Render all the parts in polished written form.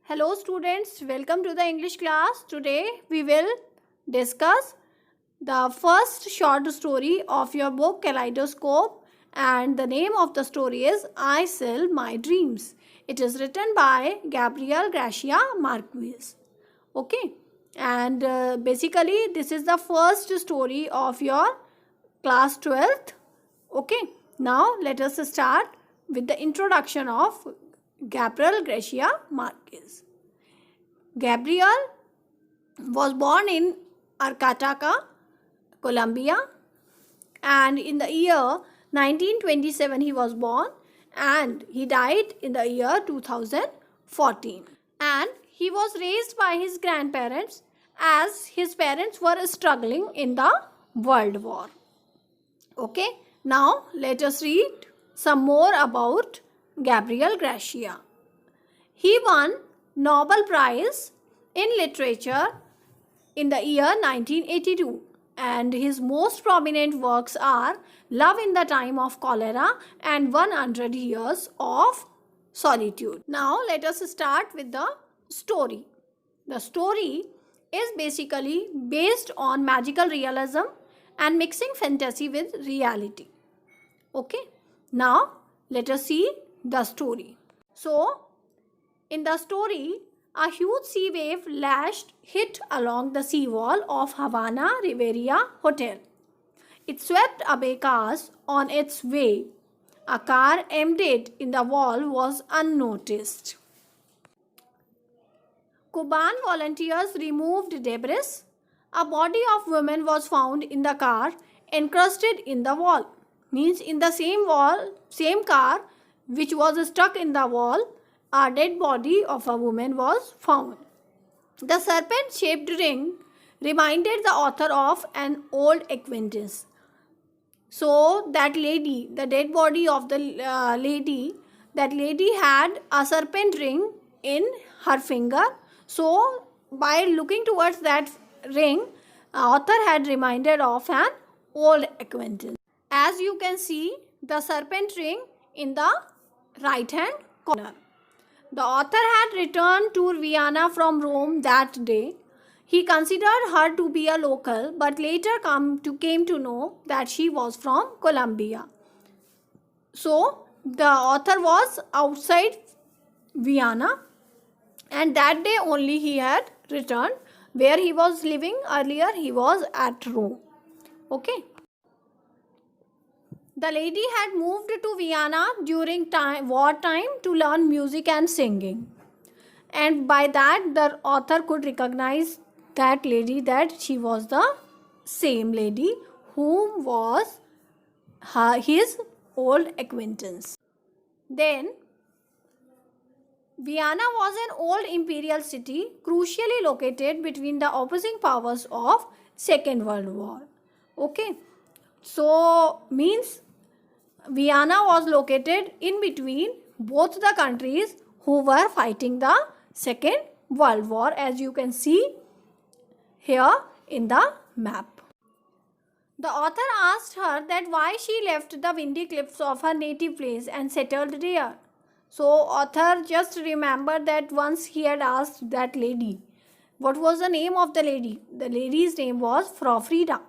Hello students, welcome to the English class. Today we will discuss the first short story of your book Kaleidoscope, and the name of the story is I Sell My Dreams. It is written by Gabriel Garcia Marquez. Okay, and basically this is the first story of your class 12th. Okay, now let us start with the introduction of Gabriel Garcia Marquez. Gabriel was born in Arcata, Colombia, and in the year 1927 he was born, and he died in the year 2014. And he was raised by his grandparents as his parents were struggling in the World War. Okay, now let us read some more about Gabriel Garcia. He won Nobel Prize in Literature in the year 1982, and his most prominent works are Love in the Time of Cholera and 100 Years of Solitude. Now let us start with the story. The story is basically based on magical realism and mixing fantasy with reality. Okay, now let us see the story. So, in the story, a huge sea wave hit along the seawall of Havana Riviera Hotel. It swept away cars on its way. A car embedded in the wall was unnoticed. Cuban volunteers removed debris. A body of woman was found in the car encrusted in the wall. Means in the same car which was stuck in the wall, a dead body of a woman was found. The serpent-shaped ring reminded the author of an old acquaintance. So that lady, the dead body of the that lady had a serpent ring in her finger. So by looking towards that ring, author had reminded of an old acquaintance. As you can see, the serpent ring in the right hand corner. The author had returned to Vienna from Rome that day. He considered her to be a local, but later came to know that she was from Colombia. So the author was outside Vienna, and that day only he had returned. Where he was living earlier, he was at Rome. Okay. The lady had moved to Vienna during wartime to learn music and singing. And by that, the author could recognize that lady, that she was the same lady whom was his old acquaintance. Then, Vienna was an old imperial city crucially located between the opposing powers of Second World War. Okay. So, means Vienna was located in between both the countries who were fighting the Second World War, as you can see here in the map. The author asked her that why she left the windy cliffs of her native place and settled there. So author just remembered that once he had asked that lady, what was the name of the lady? The lady's name was Frau Frida.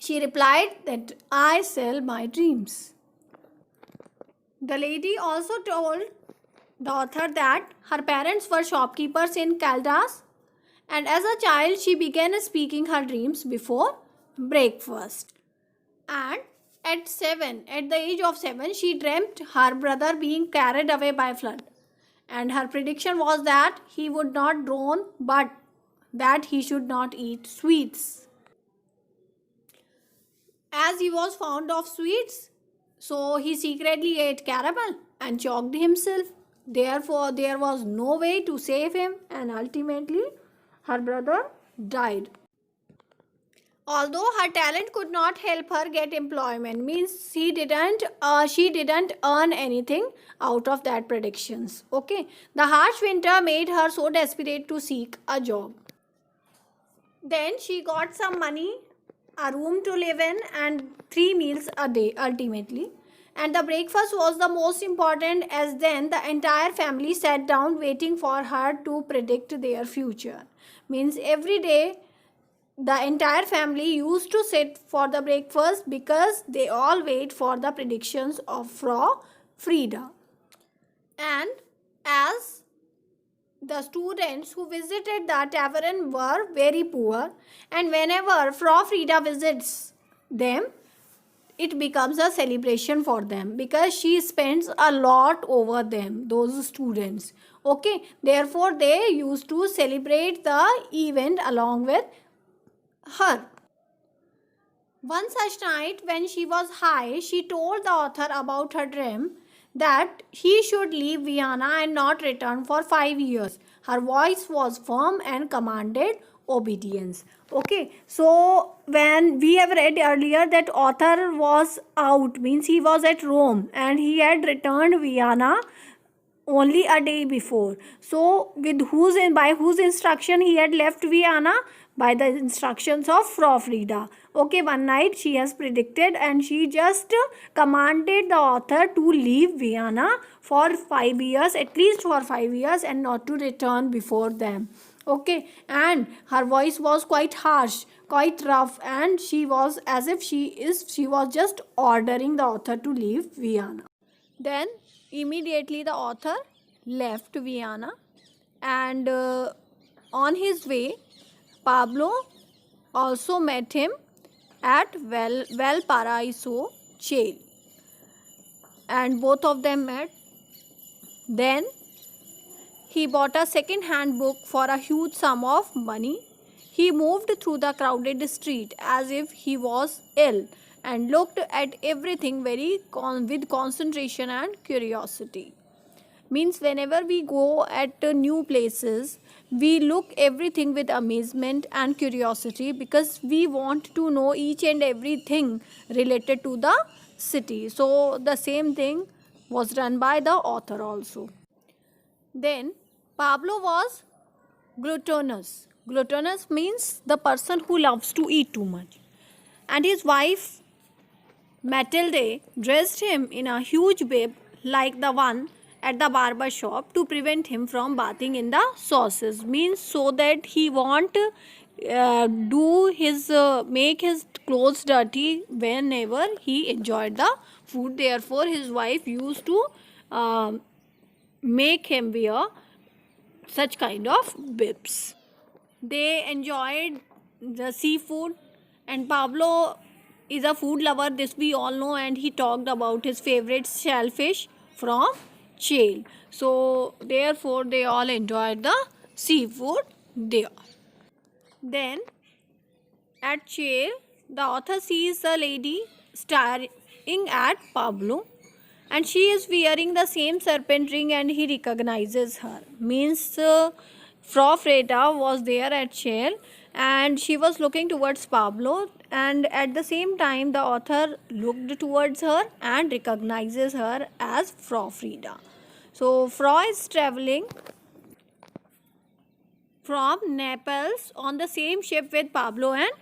She replied that I sell my dreams. The lady also told the author that her parents were shopkeepers in Caldas, and as a child she began speaking her dreams before breakfast. And at the age of 7, she dreamt her brother being carried away by flood. And her prediction was that he would not drown, but that he should not eat sweets. As he was fond of sweets, so he secretly ate caramel and choked himself. Therefore, there was no way to save him, and ultimately her brother died. Although her talent could not help her get employment, means she didn't earn anything out of that predictions. Okay, the harsh winter made her so desperate to seek a job. Then she got some money, a room to live in, and 3 meals a day ultimately. And the breakfast was the most important, as then the entire family sat down waiting for her to predict their future. Means every day the entire family used to sit for the breakfast because they all wait for the predictions of Frau Frida. And as the students who visited the tavern were very poor, and whenever Frau Frida visits them, it becomes a celebration for them because she spends a lot over them, those students. Okay, therefore they used to celebrate the event along with her. One such night, when she was high, she told the author about her dream that he should leave Vienna and not return for 5 years. Her voice was firm and commanded obedience. Okay, so when we have read earlier that author was out, means he was at Rome and he had returned Vienna only a day before. So with by whose instruction he had left Vienna? By the instructions of Frau Frida. Okay, one night she has predicted and she just commanded the author to leave Vienna for 5 years, at least for 5 years, and not to return before them. Okay, and her voice was quite harsh, quite rough, and she was as if she was just ordering the author to leave Vienna. Then immediately the author left Vienna, and on his way Pablo also met him at Valparaiso jail, and both of them met. Then he bought a second-hand book for a huge sum of money. He moved through the crowded street as if he was ill and looked at everything with concentration and curiosity. Means whenever we go at new places, we look everything with amazement and curiosity because we want to know each and everything related to the city. So the same thing was done by the author also. Then Pablo was gluttonous. Gluttonous means the person who loves to eat too much. And his wife Matilde dressed him in a huge bib like the one at the barber shop to prevent him from bathing in the sauces. Means so that he won't make his clothes dirty whenever he enjoyed the food. Therefore his wife used to make him wear such kind of bibs. They enjoyed the seafood, and Pablo is a food lover, this we all know, and he talked about his favorite shellfish from jail. So therefore they all enjoyed the seafood there. Then at jail, the author sees a lady staring at Pablo, and she is wearing the same serpent ring, and he recognizes her. Means Frau Freda was there at jail and she was looking towards Pablo, and at the same time the author looked towards her and recognizes her as Frau Frida. So Frau is traveling from Naples on the same ship with Pablo and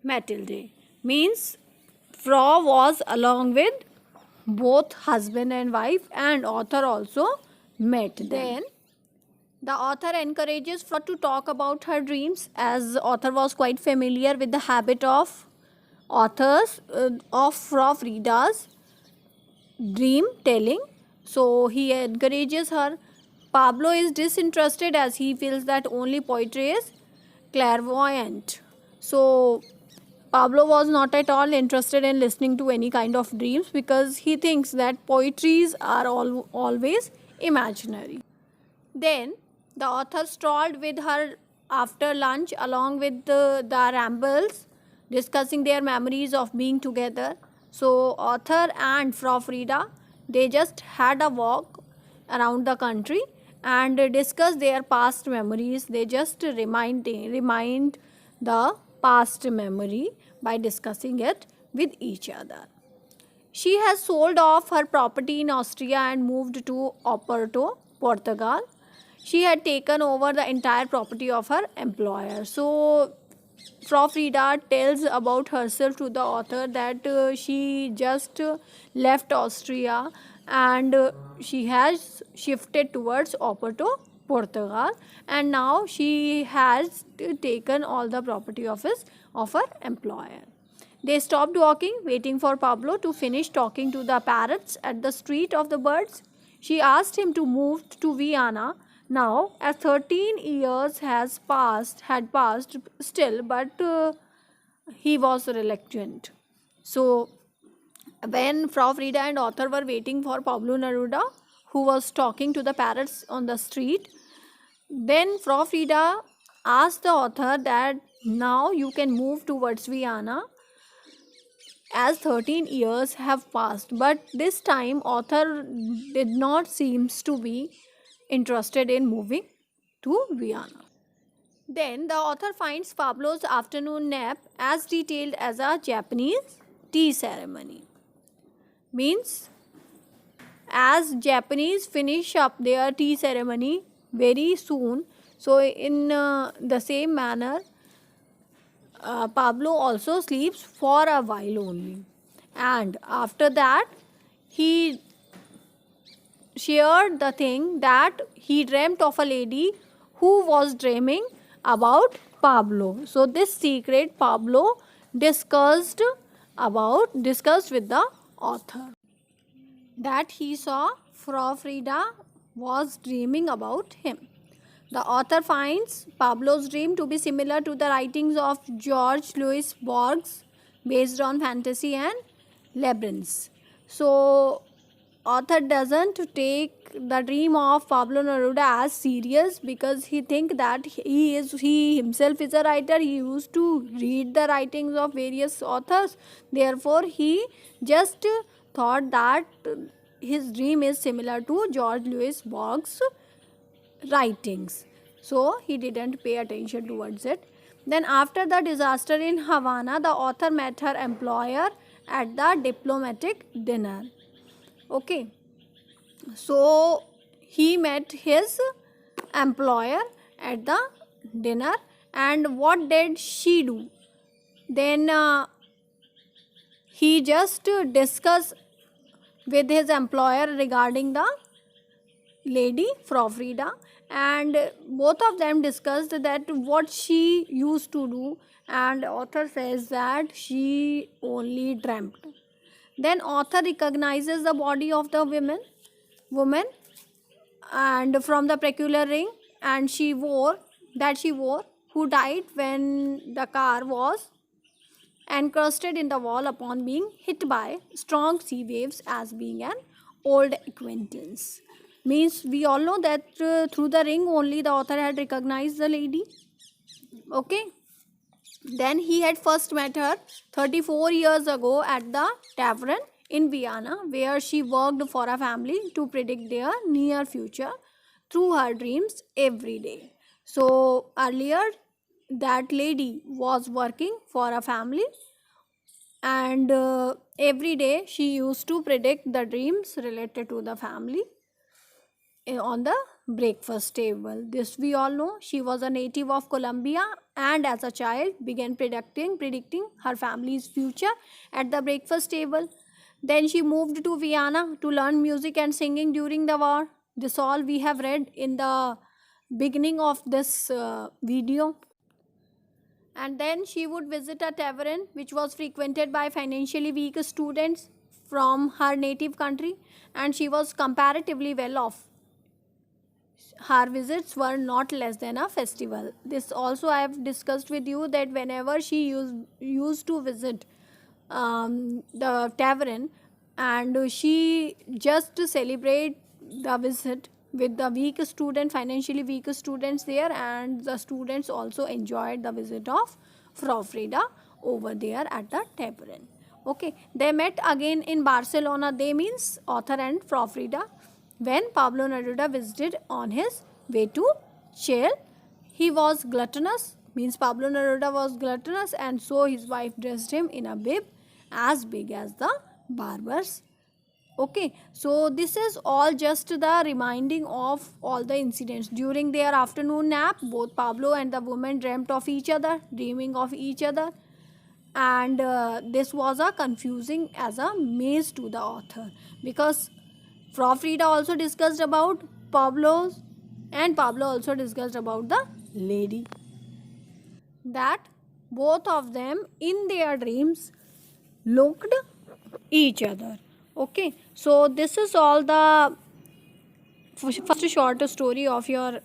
Matilde. Means Frau was along with both husband and wife, and author also met them. Then the author encourages Frau to talk about her dreams, as author was quite familiar with the habit of authors of Frau Frida's dream telling. So he encourages her. Pablo is disinterested as he feels that only poetry is clairvoyant. So Pablo was not at all interested in listening to any kind of dreams because he thinks that poetries are always imaginary. Then the author strolled with her after lunch along with the rambles, discussing their memories of being together. So author and Frau Frida, they just had a walk around the country and discuss their past memories. They just remind the past memory by discussing it with each other. She has sold off her property in Austria and moved to Oporto, Portugal. She had taken over the entire property of her employer. So Frau Frida tells about herself to the author that she just left Austria and she has shifted towards Oporto, Portugal, and now she has taken all the property of her employer. They stopped walking, waiting for Pablo to finish talking to the parrots at the Street of the Birds. She asked him to move to Vienna now, as 13 years had passed still, but he was reluctant. So, when Frau Frida and author were waiting for Pablo Neruda, who was talking to the parrots on the street, then Frau Frida asked the author that now you can move towards Vienna as 13 years have passed. But this time author did not seems to be interested in moving to Vienna. Then the author finds Pablo's afternoon nap as detailed as a Japanese tea ceremony. Means as Japanese finish up their tea ceremony very soon, so in the same manner Pablo also sleeps for a while only, and after that he shared the thing that he dreamt of a lady who was dreaming about Pablo. So this secret Pablo discussed with the author, that he saw Frau Frida was dreaming about him. The author finds Pablo's dream to be similar to the writings of George Louis Borges, based on fantasy and labyrinths. So author doesn't take the dream of Pablo Neruda as serious, because he think that he himself is a writer. He used to read the writings of various authors. Therefore, he just thought that his dream is similar to George Louis Borges' writings. So he didn't pay attention towards it. Then after the disaster in Havana, the author met her employer at the diplomatic dinner. Okay, so he met his employer at the dinner, and what did she do? Then he just discussed with his employer regarding the lady Frau Frida, and both of them discussed that what she used to do, and author says that she only dreamt. Then author recognizes the body of the woman and from the peculiar ring and she wore, who died when the car was encrusted in the wall upon being hit by strong sea waves, as being an old acquaintance. Means we all know that through the ring only the author had recognized the lady. Okay. Then he had first met her 34 years ago at the tavern in Vienna, where she worked for a family to predict their near future through her dreams every day. So earlier that lady was working for a family, and every day she used to predict the dreams related to the family on the breakfast table. This we all know. She was a native of Colombia, and as a child began predicting her family's future at the breakfast table. Then she moved to Vienna to learn music and singing during the war. This all we have read in the beginning of this video. And then she would visit a tavern which was frequented by financially weak students from her native country, and she was comparatively well off. Her visits were not less than a festival. This also I have discussed with you, that whenever she used to visit the tavern, and she just celebrate the visit with the financially weak students there, and the students also enjoyed the visit of Frau Frida over there at the tavern. Okay, they met again in Barcelona. They means author and Frau Frida, when Pablo Neruda visited on his way to Chile. He was gluttonous, means Pablo Neruda was gluttonous, and so his wife dressed him in a bib as big as the barber's Okay, so this is all just the reminding of all the incidents. During their afternoon nap, both Pablo and the woman dreamt of each other, dreaming of each other, and this was a confusing as a maze to the author, because Frida also discussed about Pablo's, and Pablo also discussed about the lady, that both of them in their dreams looked each other. Okay, so this is all the first short story of your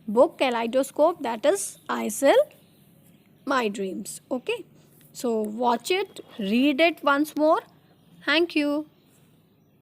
book Kaleidoscope, that is I Sell My Dreams. Okay, so watch it, read it once more. Thank you.